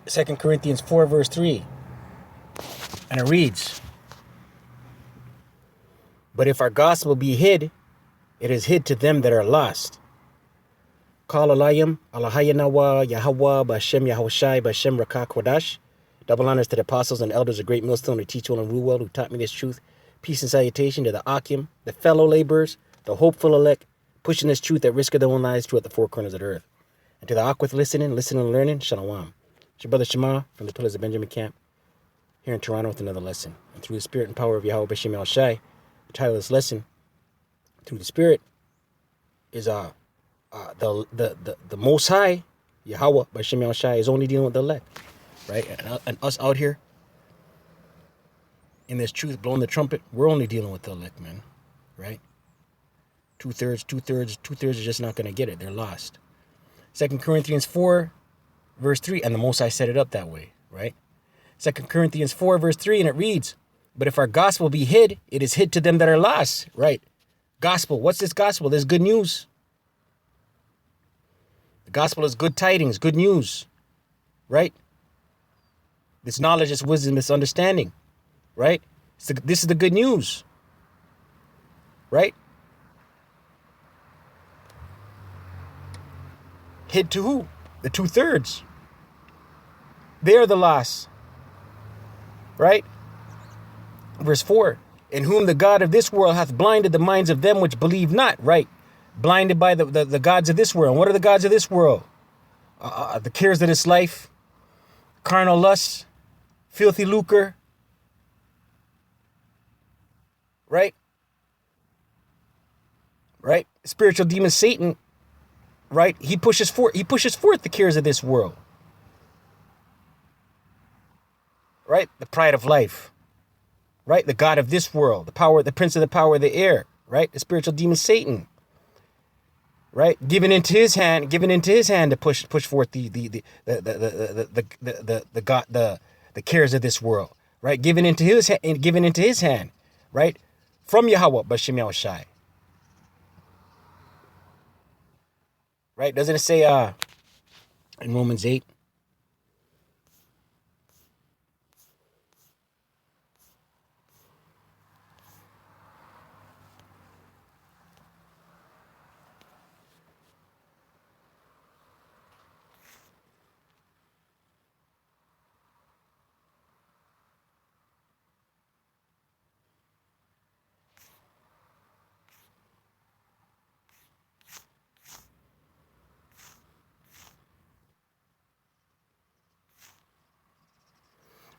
2 Corinthians 4 verse 3. And it reads, but if our gospel be hid, it is hid to them that are lost. Call alayim, Allahayanawa, YaHaWah, BaHaSham, YaHaWaShi, BaHaSham, Rawcha, Qadash. Double honors to the apostles and elders of great millstone who teach well and rule well, who taught me this truth. Peace and salutation to the Akim, the fellow laborers, the hopeful elect, pushing this truth at risk of their own lives throughout the four corners of the earth. And to the Akwith listening and learning, Shalom. It's your brother Shema from the Pillars of Benjamin Camp, here in Toronto with another lesson. And through the spirit and power of YaHaWah B'Shem YaHaWaShi, the title of this lesson, through the spirit, is the Most High, YaHaWah B'Shem YaHaWaShi, is only dealing with the elect, right? And us out here in this truth, blowing the trumpet, we're only dealing with the elect, man, right? Two-thirds are just not going to get it. They're lost. 2 Corinthians 4, verse 3, and the Most High set it up that way, right? 2 Corinthians 4, verse 3, and it reads, but if our gospel be hid, it is hid to them that are lost, right? Gospel, what's this gospel? There's good news. The gospel is good tidings, good news, right? This knowledge, this wisdom, this understanding, right? This is the good news, right? Hid to who? The 2/3. They are the lost, right? Verse 4, in whom the God of this world hath blinded the minds of them which believe not, right? Blinded by the gods of this world. And what are the gods of this world? The cares of this life, carnal lusts, filthy lucre, right? Right? Spiritual demon Satan, right? He pushes forth the cares of this world. Right? The pride of life. Right? The God of this world, the prince of the power of the air, right? The spiritual demon Satan. Right? Given into his hand to push forth the cares of this world. Right? Given into his hand, right? From YaHaWah B'Shem YaHaWaShi. Right? Doesn't it say in Romans 8?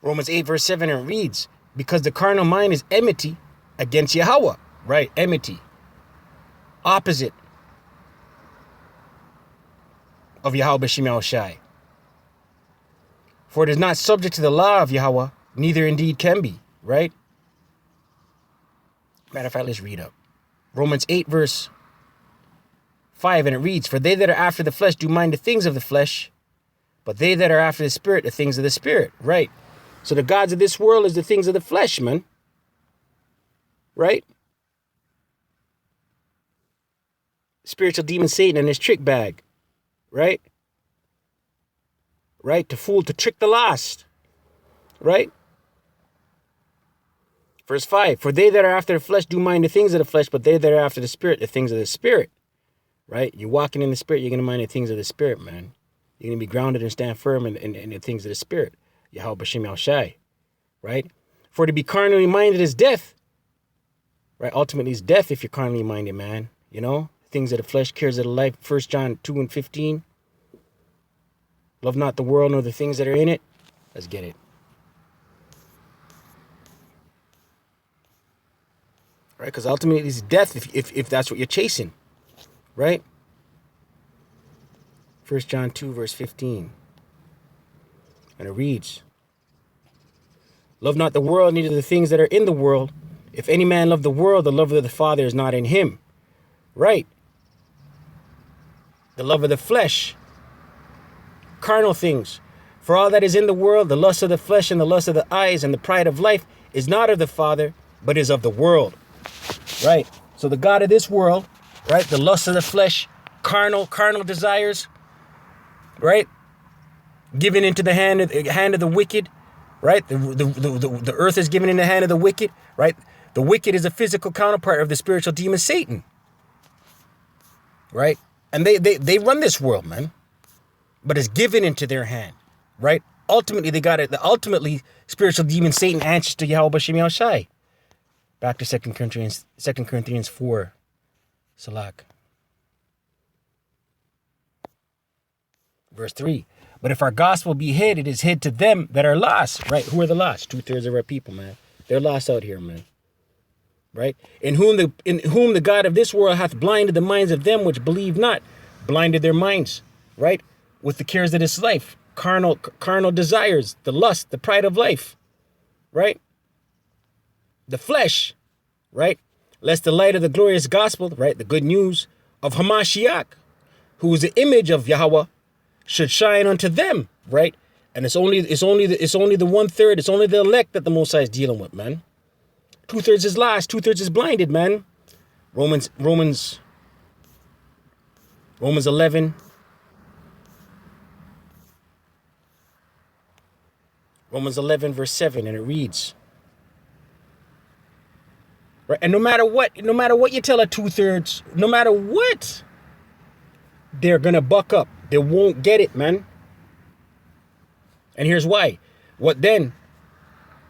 Romans 8 verse 7, it reads, because the carnal mind is enmity against YaHaWah, right? Enmity. Opposite of YaHaWah B'Shem YaHaWaShi. For it is not subject to the law of YaHaWah, neither indeed can be, right? Matter of fact, let's read up. Romans 8 verse 5, and it reads, for they that are after the flesh do mind the things of the flesh, but they that are after the spirit, the things of the spirit, right? So the gods of this world is the things of the flesh, man. Right? Spiritual demon Satan and his trick bag. Right? Right? To trick the lost. Right? Verse 5. For they that are after the flesh do mind the things of the flesh, but they that are after the spirit, the things of the spirit. Right? You're walking in the spirit, you're going to mind the things of the spirit, man. You're going to be grounded and stand firm in the things of the spirit. YaHaWah B'Shem YaHaWaShi, right? For to be carnally minded is death, right? Ultimately, it's death if you're carnally minded, man. You know, things of the flesh, cares of the life. 1 John 2 and 15. Love not the world nor the things that are in it. Let's get it. Right? Because ultimately, it's death if that's what you're chasing, right? 1 John 2 verse 15. And it reads, love not the world, neither the things that are in the world. If any man love the world, the love of the Father is not in him. Right? The love of the flesh. Carnal things. For all that is in the world, the lust of the flesh and the lust of the eyes and the pride of life is not of the Father, but is of the world. Right? So the God of this world, right? The lust of the flesh, carnal desires, right? given into the hand of the wicked, right? The earth is given in the hand of the wicked, right? The wicked is a physical counterpart of the spiritual demon Satan, right? And they run this world, man, but it's given into their hand, right? Ultimately, they got it. Ultimately, spiritual demon Satan answers to YaHaWah BaHaSham YaHaWaShi. Back to 2 Corinthians 4, Salak. Verse 3. But if our gospel be hid, it is hid to them that are lost. Right? Who are the lost? 2/3 of our people, man. They're lost out here, man. Right? In whom the God of this world hath blinded the minds of them which believe not. Blinded their minds, right? With the cares of this life. Carnal desires, the lust, the pride of life. Right? The flesh, right? Lest the light of the glorious gospel, right? The good news of Hamashiach, who is the image of YaHaWah, should shine unto them, right? And it's only the 1/3, it's only the elect that the Most High is dealing with, man. 2/3 is lost, 2/3 is blinded, man. Romans 11. Romans 11, verse 7, and it reads, right? And no matter what you tell a 2/3, no matter what, they're gonna buck up. They won't get it, man. And here's why. What then?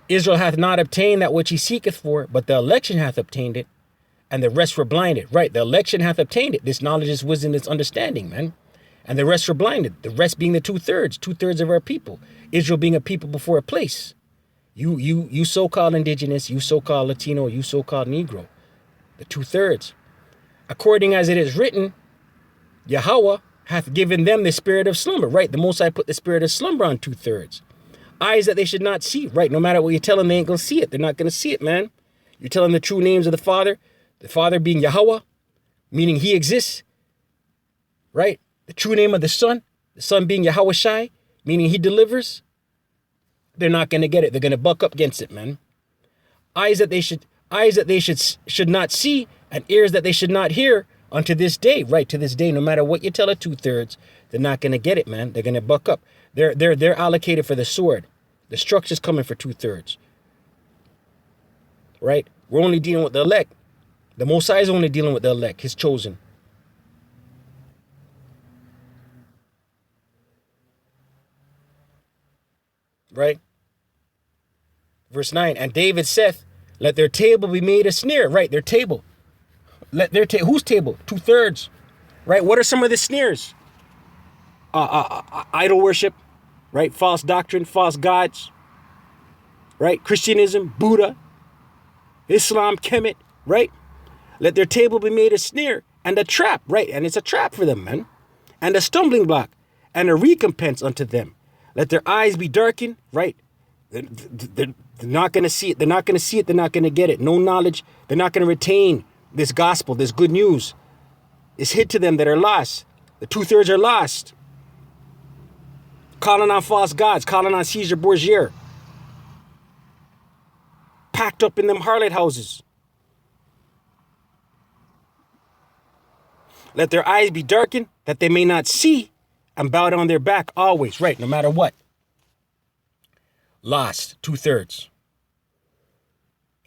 Israel hath not obtained that which he seeketh for, but the election hath obtained it, and the rest were blinded. Right, the election hath obtained it. This knowledge is wisdom, this understanding, man. And the rest were blinded. The rest being the 2/3 of our people. Israel being a people before a place. You so-called indigenous, you so-called Latino, you so-called Negro. The 2/3. According as it is written, YaHaWah hath given them the spirit of slumber. Right, the Most High put the spirit of slumber on 2/3. Eyes that they should not see. Right, no matter what you tell them, they ain't going to see it. They're not going to see it, man. You're telling the true names of the Father being YaHaWah, meaning he exists. Right, the true name of the Son being YaHaWaShi, meaning he delivers. They're not going to get it. They're going to buck up against it, man. Eyes that they should not see, and ears that they should not hear unto this day. Right, to this day, no matter what you tell a 2/3, they're not going to get it, man. They're going to buck up. They're allocated for the sword. The structure's coming for 2/3. Right? We're only dealing with the elect. The Most High is only dealing with the elect, his chosen. Right? Verse 9, and David saith, let their table be made a snare. Right, their table. Let their whose table? 2/3. Right? What are some of the snares? Idol worship, right? False doctrine, false gods, right? Christianism, Buddha, Islam, Kemet, right? Let their table be made a snare and a trap, right? And it's a trap for them, man. And a stumbling block and a recompense unto them. Let their eyes be darkened, right? They're not going to see it. They're not going to see it. They're not going to get it. No knowledge. They're not going to retain this gospel, this good news. It's hid to them that are lost. The 2/3 are lost. Calling on false gods, calling on Caesar Borgia. Packed up in them harlot houses. Let their eyes be darkened, that they may not see, and bow down their back always. Right, no matter what. Lost, 2/3.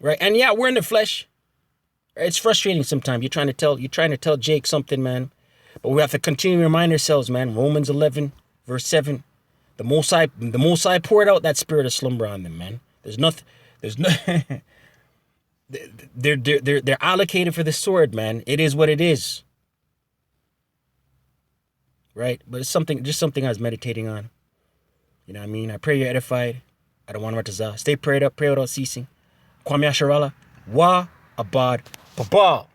Right, and yeah, we're in the flesh. It's frustrating sometimes. You're trying to tell Jake something, man. But we have to continue to remind ourselves, man. Romans 11, verse 7. The Most High poured out that spirit of slumber on them, man. They're allocated for the sword, man. It is what it is. Right? But it's just something I was meditating on. You know what I mean? I pray you're edified. I don't want to stay prayed up, pray without ceasing. Kwame Asharala, Wa Abad Babal.